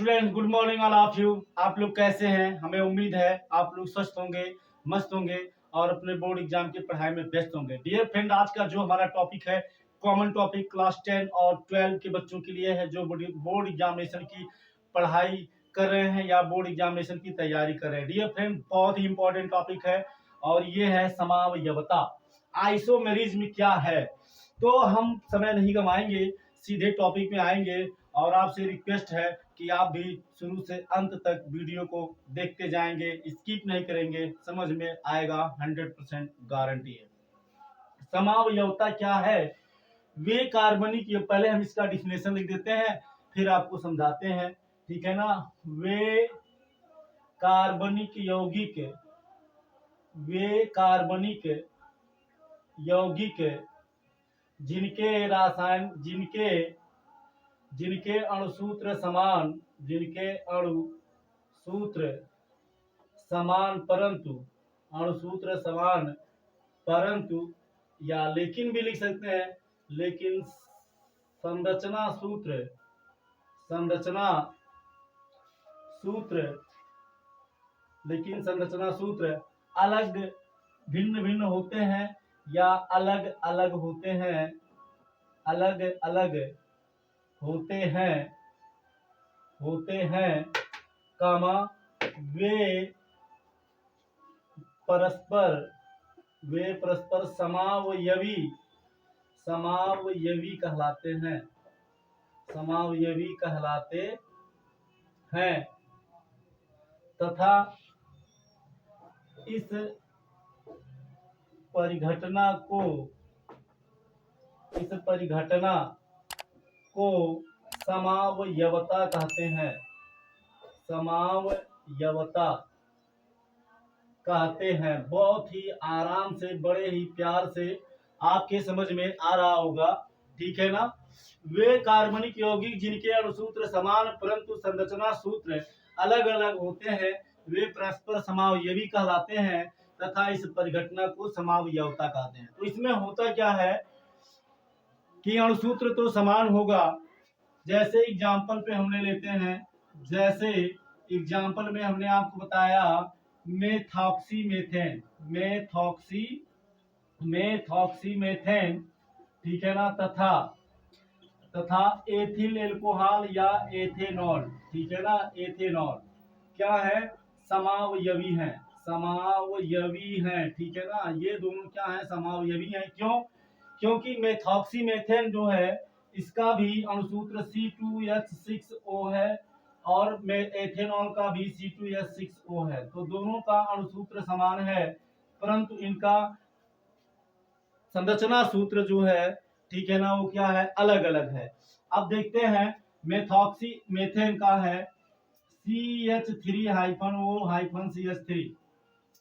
Student, good morning all of you. आप लोग कैसे हैं? हमें उम्मीद है आप लोग स्वस्थ होंगे, मस्त होंगे और अपने बोर्ड एग्जाम की पढ़ाई में व्यस्त होंगे। डियर फ्रेंड, आज का जो हमारा टॉपिक है कॉमन टॉपिक क्लास 10 और 12 के बच्चों के लिए है, जो बोर्ड एग्जामिनेशन की पढ़ाई कर रहे हैं या बोर्ड एग्जामिनेशन की तैयारी कर रहे हैं। डियर फ्रेंड, बहुत ही इंपॉर्टेंट टॉपिक है और ये है समावयवता। आइसोमेरिज्म क्या है? तो हम समय नहीं गंवाएंगे, सीधे टॉपिक में आएंगे और आपसे रिक्वेस्ट है कि आप भी शुरू से अंत तक वीडियो को देखते जाएंगे, स्किप नहीं करेंगे, समझ में आएगा, 100% गारंटी है। समावयवता क्या है? वे कार्बनिक, पहले हम इसका डिफिनेशन लिख देते हैं फिर आपको समझाते हैं, ठीक है ना। वे कार्बनिक यौगिक, वे कार्बनिक यौगिक जिनके रासायन जिनके अणुसूत्र समान, जिनके अणुसूत्र समान परंतु अणुसूत्र समान परंतु, या लेकिन भी लिख सकते हैं, लेकिन संरचना सूत्र अलग भिन्न होते हैं या अलग अलग होते हैं, कामा वे परस्पर समावयवी कहलाते हैं तथा इस परिघटना को समावयवता कहते हैं। बहुत ही आराम से, बड़े ही प्यार से आपके समझ में आ रहा होगा, ठीक है ना। वे कार्बनिक यौगिक जिनके अणुसूत्र समान परंतु संरचना सूत्र अलग अलग होते हैं, वे परस्पर समावयवी कहलाते हैं तथा इस परिघटना को समावयवता कहते हैं। तो इसमें होता क्या है कि अणुसूत्र तो समान होगा, जैसे एग्जाम्पल पे हमने लेते हैं, जैसे एग्जाम्पल में हमने आपको बताया मेथॉक्सीमेथेन, ठीक है ना, तथा एथिल एल्कोहल या एथेनॉल, ठीक है ना। एथेनॉल क्या है? समावयवी हैं, ठीक है ना। ये दोनों क्या है? समावयवी हैं। क्यों? क्योंकि मेथॉक्सीमेथेन जो है इसका भी अणुसूत्र C2H6O है और एथेनॉल का भी C2H6O है, तो दोनों का अणुसूत्र समान है परंतु इनका संरचना सूत्र जो है, ठीक है ना, वो क्या है? अलग अलग है। अब देखते हैं, मेथॉक्सीमेथेन का है CH3-O-CH3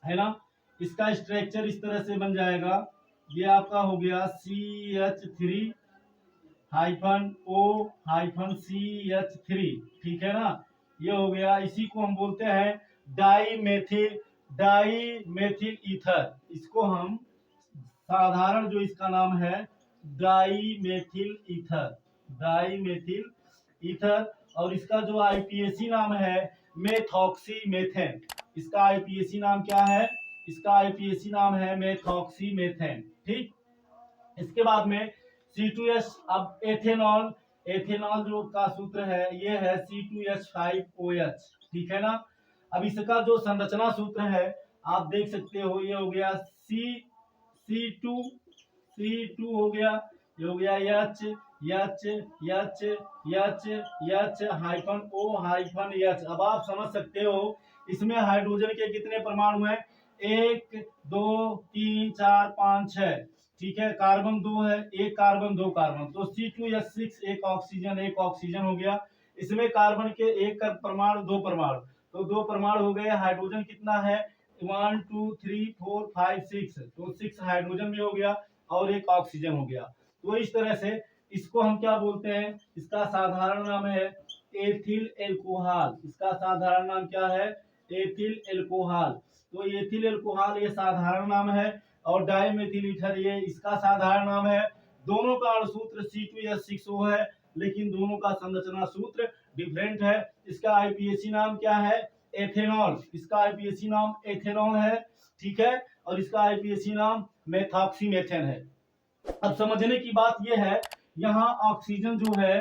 है ना। इसका स्ट्रक्चर इस तरह से बन जाएगा, ये आपका हो गया CH3-O-CH3, ठीक है ना, ये हो गया। इसी को हम बोलते हैं डाईमेथिल ईथर। इसको हम साधारण जो इसका नाम है डाईमेथिल ईथर, और इसका जो आईपीएसी नाम है मेथॉक्सीमेथेन। इसका आईपीएसी नाम क्या है? इसका आईपीएसी नाम है मेथॉक्सीमेथेन, ठीक। इसके बाद में C2H, अब एथेनॉल जो का सूत्र है ये है C2H5OH, ठीक है ना। अब इसका जो संरचना सूत्र है आप देख सकते हो, ये हो गया C2 हो गया, ये हो गया H-O-H। अब आप समझ सकते हो इसमें हाइड्रोजन के कितने परमाणु हैं? 1 2 3 4 5 6, ठीक है। कार्बन 2 है, 1 कार्बन 2 कार्बन, तो C2H6 एक ऑक्सीजन हो गया। इसमें कार्बन के 1 परमाणु 2 परमाणु, तो 2 परमाणु हो गए। हाइड्रोजन कितना है? 1 2 3 4 5 6, तो 6 हाइड्रोजन में हो गया और 1 ऑक्सीजन हो गया। तो इस तरह से इसको हम क्या बोलते हैं? इसका साधारण नाम है एथिल एल्कोहल। इसका साधारण नाम क्या है? Ethyl alcohol. तो एथिल एल्कोहल ये साधारण नाम है और डाईमेथिल ईथर ये इसका साधारण नाम है। दोनों का अणुसूत्र C2H6O है, लेकिन दोनों का संरचना सूत्र डिफरेंट है। इसका आईपीएसी नाम क्या है? एथेनॉल। इसका आईपीएसी नाम एथेनॉल है, ठीक है। और इसका आईपीएसी नाम मेथॉक्सीमेथेन है। अब समझने की बात यह है, यहाँ ऑक्सीजन जो है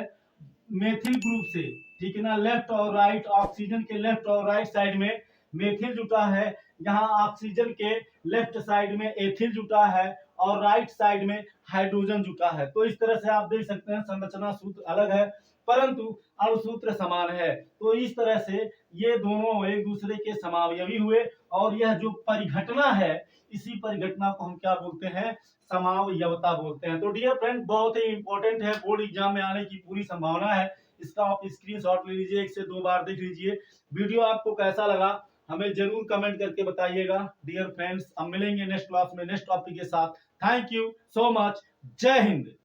मेथिल ग्रुप से, ठीक है ना, लेफ्ट और राइट, ऑक्सीजन के लेफ्ट और राइट साइड में मेथिल जुटा है, यहाँ ऑक्सीजन के लेफ्ट साइड में एथिल जुटा है और राइट साइड में हाइड्रोजन जुटा है। तो इस तरह से आप देख सकते हैं संरचना सूत्र अलग है परंतु अणुसूत्र समान है। तो इस तरह से ये दोनों एक दूसरे के समावयवी हुए और यह जो परिघटना है, इसी परिघटना को हम क्या बोलते हैं? समावयवता बोलते हैं। तो डियर फ्रेंड, बहुत ही इंपॉर्टेंट है, बोर्ड एग्जाम में आने की पूरी संभावना है। इसका आप स्क्रीनशॉट ले लीजिए, 1 से 2 बार देख लीजिए। वीडियो आपको कैसा लगा हमें जरूर कमेंट करके बताइएगा। डियर फ्रेंड्स, अब मिलेंगे नेक्स्ट क्लास में नेक्स्ट टॉपिक के साथ। Thank you so much. जय हिंद।